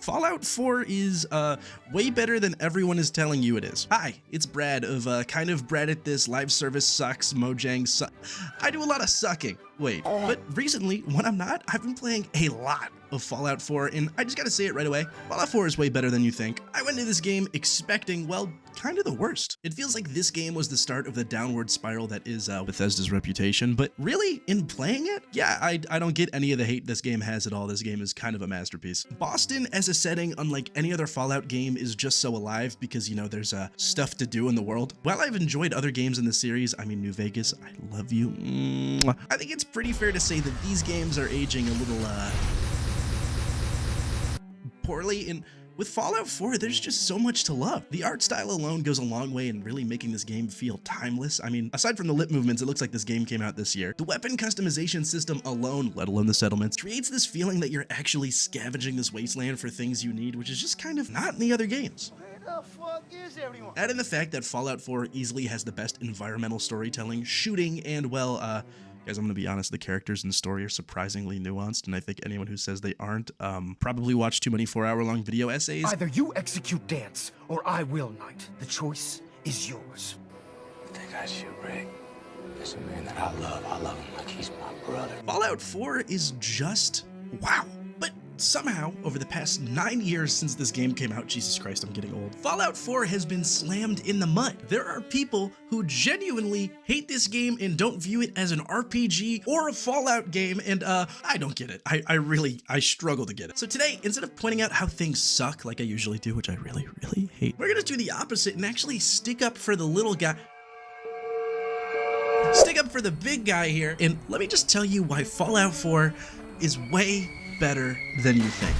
Fallout 4 is way better than everyone is telling you it is. Hi, it's Brad of KindofBradAtThis, live service sucks, Mojang I do a lot of sucking. Wait, but recently, when I'm not, I've been playing a lot of Fallout 4, and I just gotta say it right away, Fallout 4 is way better than you think. I went into this game expecting, well, kind of the worst. It feels like this game was the start of the downward spiral that is Bethesda's reputation, but really, in playing it, yeah, I don't get any of the hate this game has at all. This game is kind of a masterpiece. Boston as a setting, unlike any other Fallout game, is just so alive because, you know, there's stuff to do in the world. While I've enjoyed other games in the series, I mean, New Vegas, I love you. I think it's pretty fair to say that these games are aging a little, poorly, and with Fallout 4, there's just so much to love. The art style alone goes a long way in really making this game feel timeless. I mean, aside from the lip movements, it looks like this game came out this year. The weapon customization system alone, let alone the settlements, creates this feeling that you're actually scavenging this wasteland for things you need, which is just kind of not in the other games. Where the fuck is everyone? Add in the fact that Fallout 4 easily has the best environmental storytelling, shooting, and, well, guys, I'm gonna be honest, the characters in the story are surprisingly nuanced, and I think anyone who says they aren't probably watched too many 4-hour-long video essays. Either you execute Dance, or I will, Knight. The choice is yours. I think I should, Rick. There's a man that I love him like he's my brother. Fallout 4 is just wow. But somehow, over the past 9 years since this game came out, Jesus Christ, I'm getting old, Fallout 4 has been slammed in the mud. There are people who genuinely hate this game and don't view it as an RPG or a Fallout game, and I don't get it. I struggle to get it. So today, instead of pointing out how things suck like I usually do, which I really hate, we're gonna do the opposite and actually stick up for the little guy. Stick up for the big guy here, and let me just tell you why Fallout 4 is way better than you think.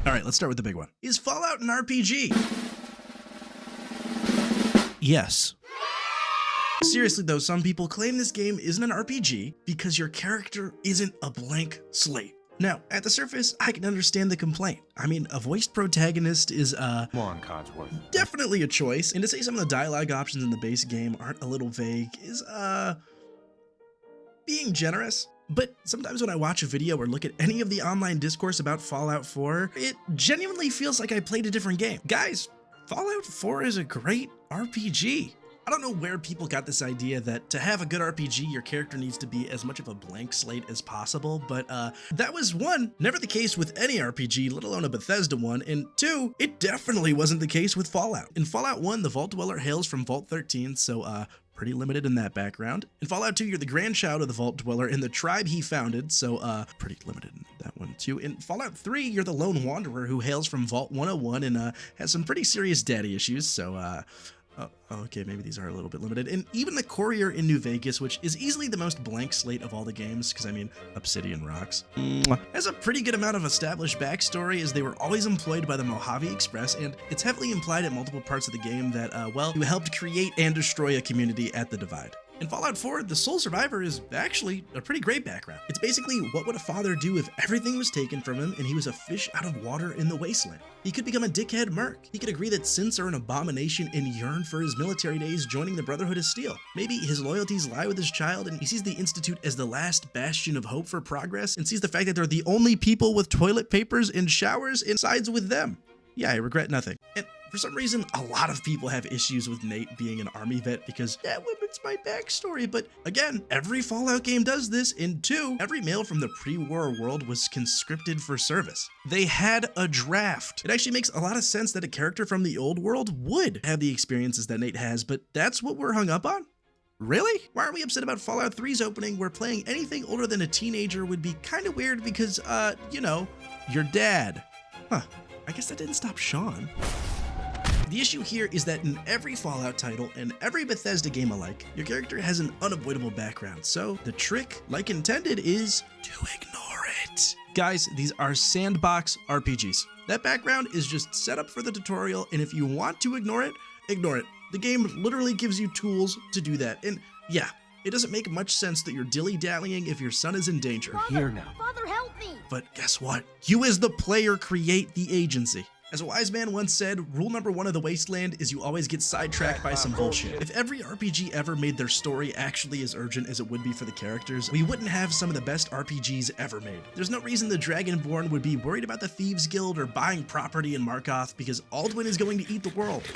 All right, let's start with the big one. Is Fallout an RPG? Yes. Seriously though, some people claim this game isn't an RPG because your character isn't a blank slate. Now, at the surface, I can understand the complaint. I mean, a voiced protagonist is, Come on, Codsworth. definitely a choice, and to say some of the dialogue options in the base game aren't a little vague is, being generous. But sometimes when I watch a video or look at any of the online discourse about Fallout 4, it genuinely feels like I played a different game. Guys, Fallout 4 is a great RPG. I don't know where people got this idea that to have a good RPG, your character needs to be as much of a blank slate as possible, but that was one, never the case with any RPG, let alone a Bethesda one, and two, it definitely wasn't the case with Fallout. In Fallout 1, the Vault Dweller hails from Vault 13, so pretty limited in that background. In Fallout 2, you're the grandchild of the Vault Dweller in the tribe he founded, so pretty limited in that one too. In Fallout 3, you're the lone wanderer who hails from Vault 101 and has some pretty serious daddy issues, so okay, maybe these are a little bit limited. And even the courier in New Vegas, which is easily the most blank slate of all the games, because I mean, Obsidian rocks, has a pretty good amount of established backstory as they were always employed by the Mojave Express, and it's heavily implied at multiple parts of the game that, well, you helped create and destroy a community at the Divide. In Fallout 4, the sole survivor is actually a pretty great background. It's basically what would a father do if everything was taken from him and he was a fish out of water in the wasteland. He could become a dickhead merc. He could agree that synths are an abomination and yearn for his military days joining the Brotherhood of Steel. Maybe his loyalties lie with his child and he sees the Institute as the last bastion of hope for progress and sees the fact that they're the only people with toilet papers and showers and sides with them. Yeah, I regret nothing. And for some reason, a lot of people have issues with Nate being an army vet because, yeah, well, it's my backstory. But again, every Fallout game does this. And two, every male from the pre-war world was conscripted for service. They had a draft. It actually makes a lot of sense that a character from the old world would have the experiences that Nate has, but that's what we're hung up on? Really? Why are we upset about Fallout 3's opening where playing anything older than a teenager would be kind of weird because, you know, your dad? Huh. I guess that didn't stop Sean. The issue here is that in every Fallout title and every Bethesda game alike, your character has an unavoidable background, so the trick, like intended, is to ignore it. Guys, these are sandbox RPGs. That background is just set up for the tutorial, and if you want to ignore it, ignore it. The game literally gives you tools to do that, and yeah, it doesn't make much sense that you're dilly-dallying if your son is in danger. Here now. Father, help me! But guess what? You as the player create the agency. As a wise man once said, rule number one of the Wasteland is you always get sidetracked by some bullshit. If every RPG ever made their story actually as urgent as it would be for the characters, we wouldn't have some of the best RPGs ever made. There's no reason the Dragonborn would be worried about the Thieves Guild or buying property in Markoth because Alduin is going to eat the world.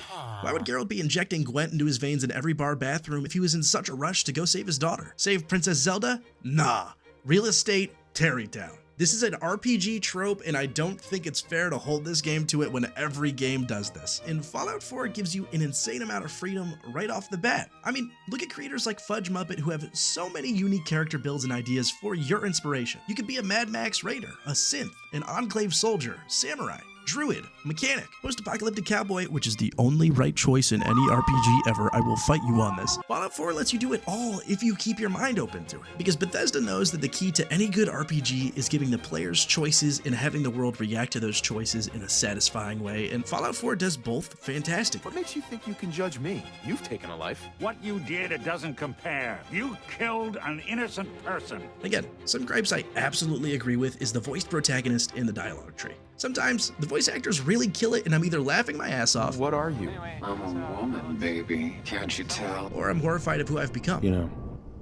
Why would Geralt be injecting Gwent into his veins in every bar bathroom if he was in such a rush to go save his daughter? Save Princess Zelda? Nah. Real estate, Tarrytown. This is an RPG trope, and I don't think it's fair to hold this game to it when every game does this. And Fallout 4 gives you an insane amount of freedom right off the bat. I mean, look at creators like Fudge Muppet who have so many unique character builds and ideas for your inspiration. You could be a Mad Max Raider, a synth, an Enclave soldier, samurai, druid, mechanic, post-apocalyptic cowboy, which is the only right choice in any RPG ever. I will fight you on this. Fallout 4 lets you do it all if you keep your mind open to it. Because Bethesda knows that the key to any good RPG is giving the players choices and having the world react to those choices in a satisfying way, and Fallout 4 does both fantastic. What makes you think you can judge me? You've taken a life. What you did, it doesn't compare. You killed an innocent person. Again, some gripes I absolutely agree with is the voiced protagonist in the dialogue tree. Sometimes the voice actors really kill it and I'm either laughing my ass off, What are you? I'm a woman, baby. Can't you tell? or I'm horrified of who I've become. You know,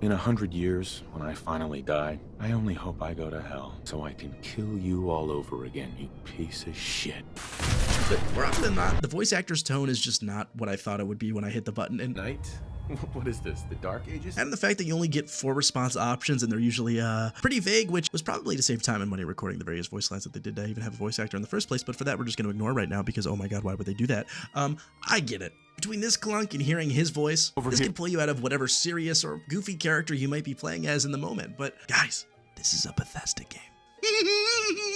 in 100 years, when I finally die, I only hope I go to hell so I can kill you all over again, you piece of shit. But more often than not, the voice actor's tone is just not what I thought it would be when I hit the button, and Night? What is this, the Dark Ages? the fact that you only get 4 response options and they're usually pretty vague, which was probably to save time and money recording the various voice lines that they did to even have a voice actor in the first place, but for that we're just going to ignore right now because oh my god, why would they do that? I get it. Between this clunk and hearing his voice, this can pull you out of whatever serious or goofy character you might be playing as in the moment, but guys, this is a Bethesda game.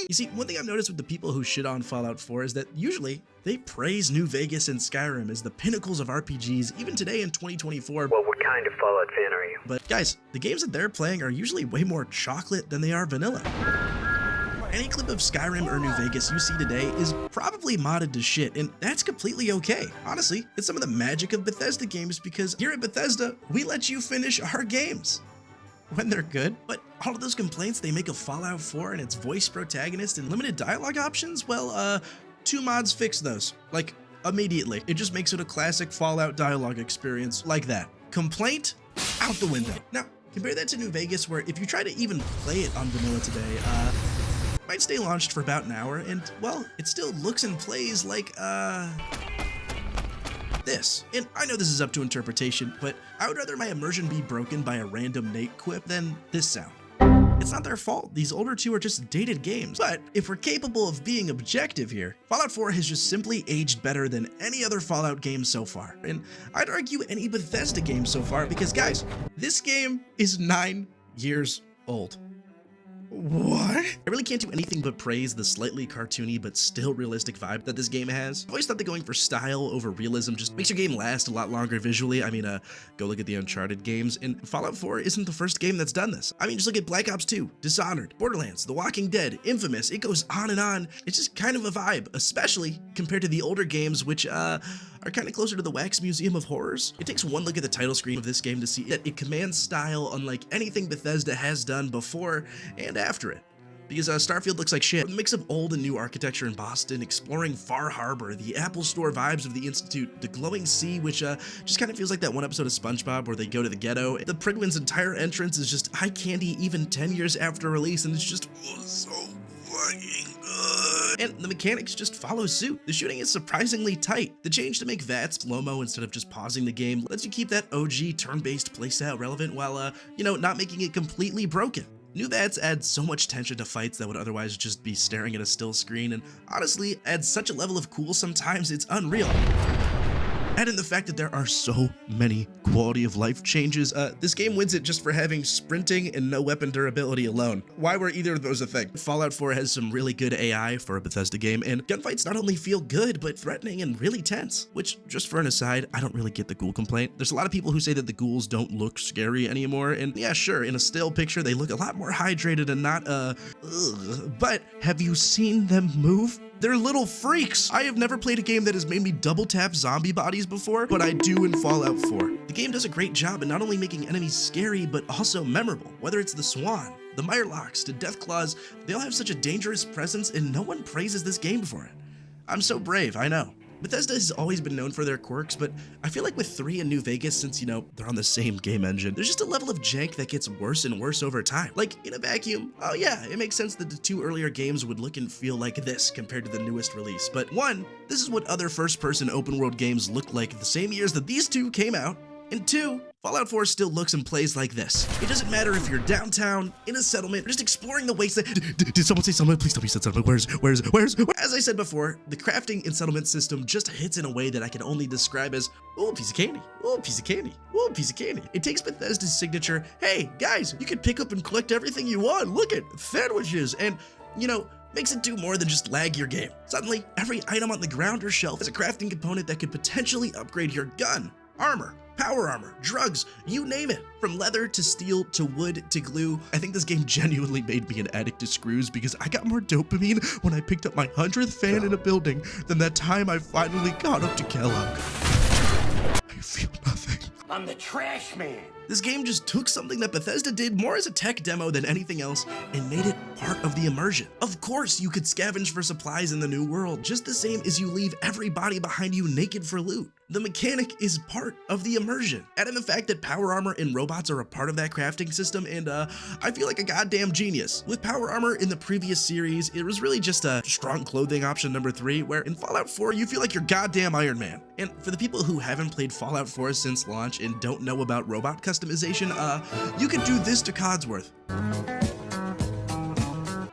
You see, one thing I've noticed with the people who shit on Fallout 4 is that usually they praise New Vegas and Skyrim as the pinnacles of RPGs, even today in 2024. Well, what kind of Fallout fan are you? But guys, the games that they're playing are usually way more chocolate than they are vanilla. Any clip of Skyrim or New Vegas you see today is probably modded to shit, and that's completely okay. Honestly, it's some of the magic of Bethesda games because here at Bethesda, we let you finish our games when they're good. But all of those complaints they make of Fallout 4 and its voice protagonist and limited dialogue options, well, 2 mods fix those, like, immediately. It just makes it a classic Fallout dialogue experience like that. Complaint? Out the window. Now, compare that to New Vegas, where if you try to even play it on vanilla today, it might stay launched for about an hour, and, well, it still looks and plays like, this. And I know this is up to interpretation, but I would rather my immersion be broken by a random Nate quip than this sound. It's not their fault. These older 2 are just dated games. But if we're capable of being objective here, Fallout 4 has just simply aged better than any other Fallout game so far. And I'd argue any Bethesda game so far because, guys, this game is 9 years old. What? I really can't do anything but praise the slightly cartoony but still realistic vibe that this game has. I've always thought that going for style over realism just makes your game last a lot longer visually. I mean, go look at the Uncharted games, and Fallout 4 isn't the first game that's done this. I mean, just look at Black Ops 2, Dishonored, Borderlands, The Walking Dead, Infamous. It goes on and on. It's just kind of a vibe, especially compared to the older games, which are kind of closer to the Wax Museum of Horrors. It takes one look at the title screen of this game to see that it commands style unlike anything Bethesda has done before and after it. Because Starfield looks like shit. A mix of old and new architecture in Boston, exploring Far Harbor, the Apple Store vibes of the Institute, the glowing sea, which just kind of feels like that one episode of SpongeBob where they go to the ghetto. The Prigwin's entire entrance is just eye candy even 10 years after release, and it's just so fucking good. And the mechanics just follow suit. The shooting is surprisingly tight. The change to make VATS slow-mo instead of just pausing the game lets you keep that OG turn-based playstyle relevant while, not making it completely broken. New VATS add so much tension to fights that would otherwise just be staring at a still screen, and honestly, adds such a level of cool sometimes it's unreal. Add in the fact that there are so many quality of life changes. This game wins it just for having sprinting and no weapon durability alone. Why were either of those a thing? Fallout 4 has some really good AI for a Bethesda game, and gunfights not only feel good, but threatening and really tense. Which, just for an aside, I don't really get the ghoul complaint. There's a lot of people who say that the ghouls don't look scary anymore, and yeah, sure, in a still picture, they look a lot more hydrated and not, but have you seen them move? They're little freaks. I have never played a game that has made me double tap zombie bodies before, but I do in Fallout 4. The game does a great job in not only making enemies scary, but also memorable. Whether it's the Swan, the Mirelocks, to Deathclaws, they all have such a dangerous presence and no one praises this game for it. I'm so brave, I know. Bethesda has always been known for their quirks, but I feel like with 3 and New Vegas, since, they're on the same game engine, there's just a level of jank that gets worse and worse over time. Like, in a vacuum, oh yeah, it makes sense that the 2 earlier games would look and feel like this compared to the newest release. But 1, this is what other first-person open-world games looked like the same years that these 2 came out, and 2, Fallout 4 still looks and plays like this. It doesn't matter if you're downtown, in a settlement, or just exploring the wasteland. Did someone say settlement? Please tell me you said settlement. Where's? As I said before, the crafting and settlement system just hits in a way that I can only describe as, oh, a piece of candy, oh, a piece of candy, oh, a piece of candy. It takes Bethesda's signature, hey, guys, you can pick up and collect everything you want. Look at sandwiches, and, makes it do more than just lag your game. Suddenly, every item on the ground or shelf is a crafting component that could potentially upgrade your gun, armor, power armor, drugs, you name it. From leather to steel to wood to glue. I think this game genuinely made me an addict to screws because I got more dopamine when I picked up my 100th fan in a building than that time I finally got up to Kellogg. I feel nothing. I'm the trash man. This game just took something that Bethesda did more as a tech demo than anything else and made it part of the immersion. Of course, you could scavenge for supplies in the new world, just the same as you leave everybody behind you naked for loot. The mechanic is part of the immersion. Add in the fact that power armor and robots are a part of that crafting system, and I feel like a goddamn genius. With power armor in the previous series, it was really just a strong clothing option number 3, where in Fallout 4, you feel like you're goddamn Iron Man. And for the people who haven't played Fallout 4 since launch and don't know about robot customization, you could do this to Codsworth.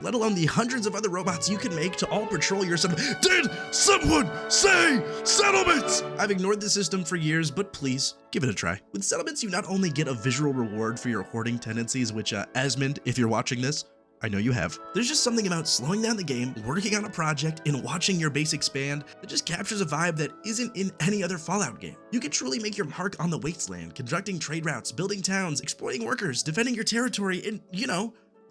Let alone the hundreds of other robots you can make to all patrol your settlement. Did someone say settlements? I've ignored the system for years, but please, give it a try. With settlements, you not only get a visual reward for your hoarding tendencies, which, Asmund, if you're watching this, I know you have. There's just something about slowing down the game, working on a project, and watching your base expand that just captures a vibe that isn't in any other Fallout game. You can truly make your mark on the wasteland, conducting trade routes, building towns, exploiting workers, defending your territory, and,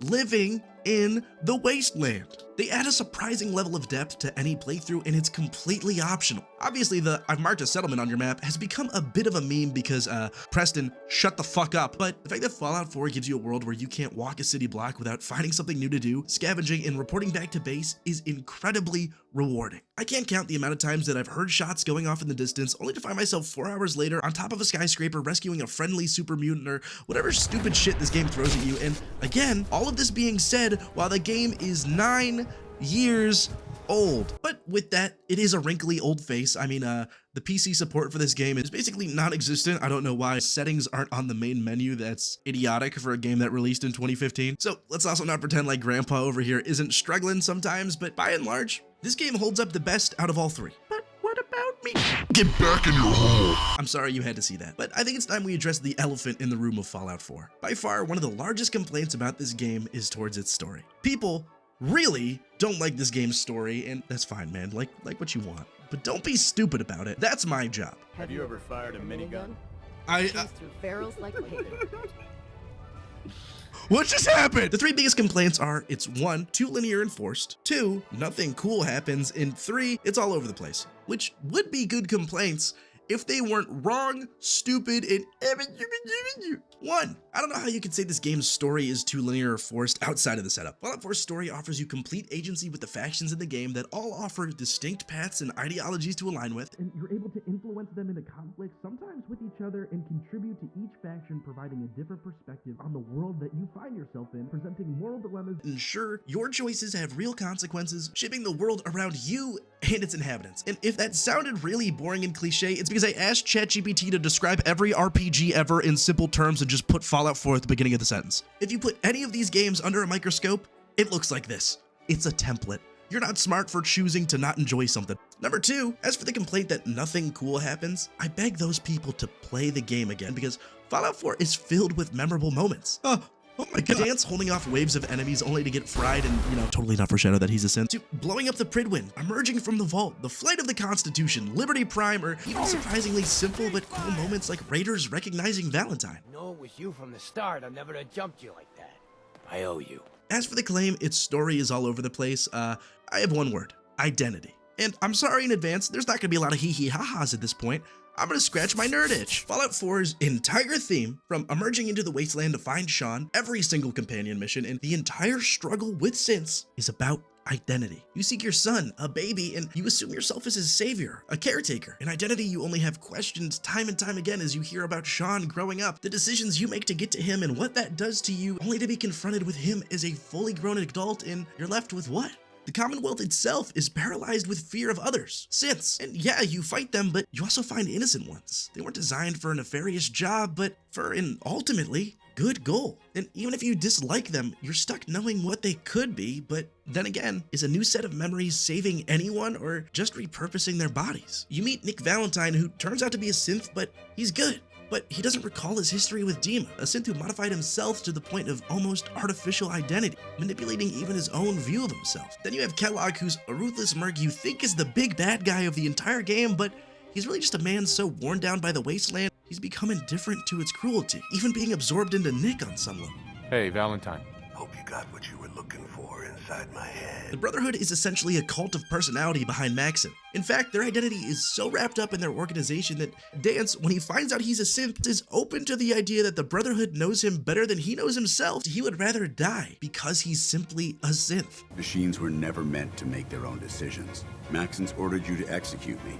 living in the wasteland. They add a surprising level of depth to any playthrough, and it's completely optional. Obviously, the I've marked a settlement on your map has become a bit of a meme because, Preston, shut the fuck up. But the fact that Fallout 4 gives you a world where you can't walk a city block without finding something new to do, scavenging, and reporting back to base is incredibly rewarding. I can't count the amount of times that I've heard shots going off in the distance, only to find myself 4 hours later on top of a skyscraper rescuing a friendly super mutant or whatever stupid shit this game throws at you. And again, all of this being said, while the game is 9 years old. But with that, it is a wrinkly old face. I mean, the PC support for this game is basically non-existent. I don't know why settings aren't on the main menu. That's idiotic for a game that released in 2015. So let's also not pretend like Grandpa over here isn't struggling sometimes, but by and large, this game holds up the best out of all 3. But what about me? Get back in your hole. I'm sorry you had to see that, but I think it's time we address the elephant in the room of Fallout 4. By far, one of the largest complaints about this game is towards its story. People really don't like this game's story, and that's fine, man. Like what you want, but don't be stupid about it. That's my job. Have you ever fired a minigun? Chased through barrels like paper. What just happened? The 3 biggest complaints are it's 1, too linear and forced, 2, nothing cool happens, and 3, it's all over the place. Which would be good complaints if they weren't wrong, stupid, and 1, I don't know how you could say this game's story is too linear or forced outside of the setup. Fallout 4's story offers you complete agency with the factions in the game that all offer distinct paths and ideologies to align with, and you're able to influence them into conflict, sometimes with each other, and contribute to each faction providing a different perspective on the world that you find yourself in, presenting moral dilemmas. Ensure your choices have real consequences, shaping the world around you and its inhabitants. And if that sounded really boring and cliche, it's because I asked ChatGPT to describe every RPG ever in simple terms and just put Fallout 4 at the beginning of the sentence. If you put any of these games under a microscope, it looks like this. It's a template. You're not smart for choosing to not enjoy something. Number 2, as for the complaint that nothing cool happens, I beg those people to play the game again because Fallout 4 is filled with memorable moments. Oh my god. Dance holding off waves of enemies only to get fried and, totally not foreshadow that he's a synth. To blowing up the Pridwin, emerging from the vault, the flight of the Constitution, Liberty Prime, or even surprisingly simple but cool moments like Raiders recognizing Valentine. No, it was you from the start. I never have jumped you like that. I owe you. As for the claim its story is all over the place, I have one word: identity. And I'm sorry in advance, there's not gonna be a lot of hee-hee ha-has at this point. I'm gonna scratch my nerd itch. Fallout 4's entire theme, from emerging into the wasteland to find Sean, every single companion mission, and the entire struggle with synths is about identity. You seek your son, a baby, and you assume yourself as his savior, a caretaker. An identity you only have questioned time and time again as you hear about Sean growing up, the decisions you make to get to him and what that does to you, only to be confronted with him as a fully grown adult, and you're left with what? The Commonwealth itself is paralyzed with fear of others, synths. And yeah, you fight them, but you also find innocent ones. They weren't designed for a nefarious job, but for an ultimately good goal. And even if you dislike them, you're stuck knowing what they could be, but then again, is a new set of memories saving anyone or just repurposing their bodies? You meet Nick Valentine, who turns out to be a synth, but he's good. But he doesn't recall his history with Dima, a synth who modified himself to the point of almost artificial identity, manipulating even his own view of himself. Then you have Kellogg, who's a ruthless merc you think is the big bad guy of the entire game, but he's really just a man so worn down by the wasteland, he's become indifferent to its cruelty, even being absorbed into Nick on some level. Hey, Valentine. Hope you got what you were looking for inside my head. The Brotherhood is essentially a cult of personality behind Maxon. In fact, their identity is so wrapped up in their organization that Dance, when he finds out he's a synth, is open to the idea that the Brotherhood knows him better than he knows himself. He would rather die because he's simply a synth. Machines were never meant to make their own decisions. Maxon's ordered you to execute me,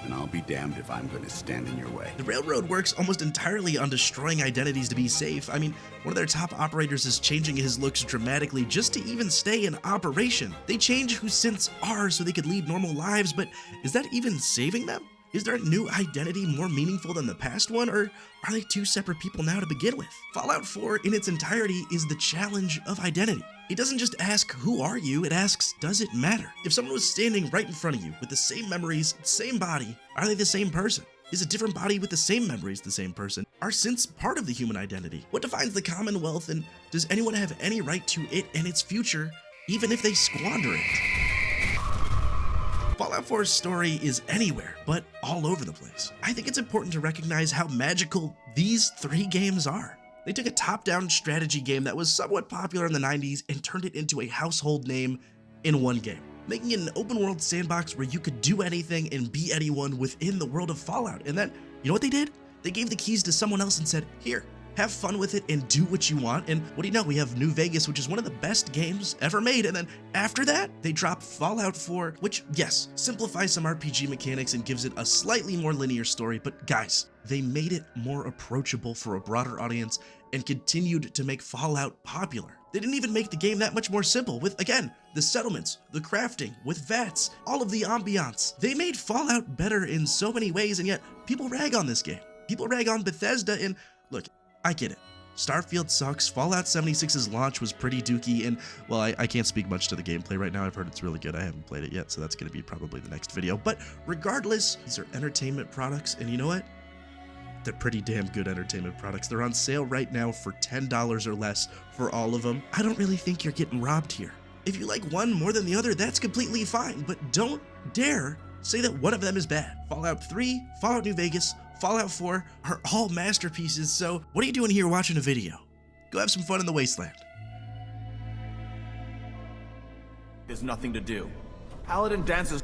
and I'll be damned if I'm going to stand in your way. The Railroad works almost entirely on destroying identities to be safe. I mean, one of their top operators is changing his looks dramatically just to even stay in operation. They change who synths are so they could lead normal lives, but is that even saving them? Is their new identity more meaningful than the past one, or are they two separate people now to begin with? Fallout 4 in its entirety is the challenge of identity. It doesn't just ask, who are you? It asks, does it matter? If someone was standing right in front of you with the same memories, same body, are they the same person? Is a different body with the same memories the same person? Are synths part of the human identity? What defines the Commonwealth, and does anyone have any right to it and its future, even if they squander it? Fallout 4's story is anywhere, but all over the place. I think it's important to recognize how magical these 3 games are. They took a top-down strategy game that was somewhat popular in the 90s and turned it into a household name in one game, making it an open-world sandbox where you could do anything and be anyone within the world of Fallout. And then, you know what they did? They gave the keys to someone else and said, here, have fun with it and do what you want. And what do you know? We have New Vegas, which is one of the best games ever made. And then after that, they drop Fallout 4, which, yes, simplifies some RPG mechanics and gives it a slightly more linear story. But guys, they made it more approachable for a broader audience and continued to make Fallout popular. They didn't even make the game that much more simple with, again, the settlements, the crafting, with VATS, all of the ambiance. They made Fallout better in so many ways, and yet people rag on this game. People rag on Bethesda, and look, I get it. Starfield sucks, Fallout 76's launch was pretty dookie, and, well, I can't speak much to the gameplay right now. I've heard it's really good. I haven't played it yet, so that's going to be probably the next video. But regardless, these are entertainment products, and you know what? They're pretty damn good entertainment products. They're on sale right now for $10 or less for all of them. I don't really think you're getting robbed here. If you like one more than the other, that's completely fine, but don't dare say that one of them is bad. Fallout 3, Fallout New Vegas, Fallout 4 are all masterpieces, so what are you doing here watching a video? Go have some fun in the wasteland. There's nothing to do. Paladin dances.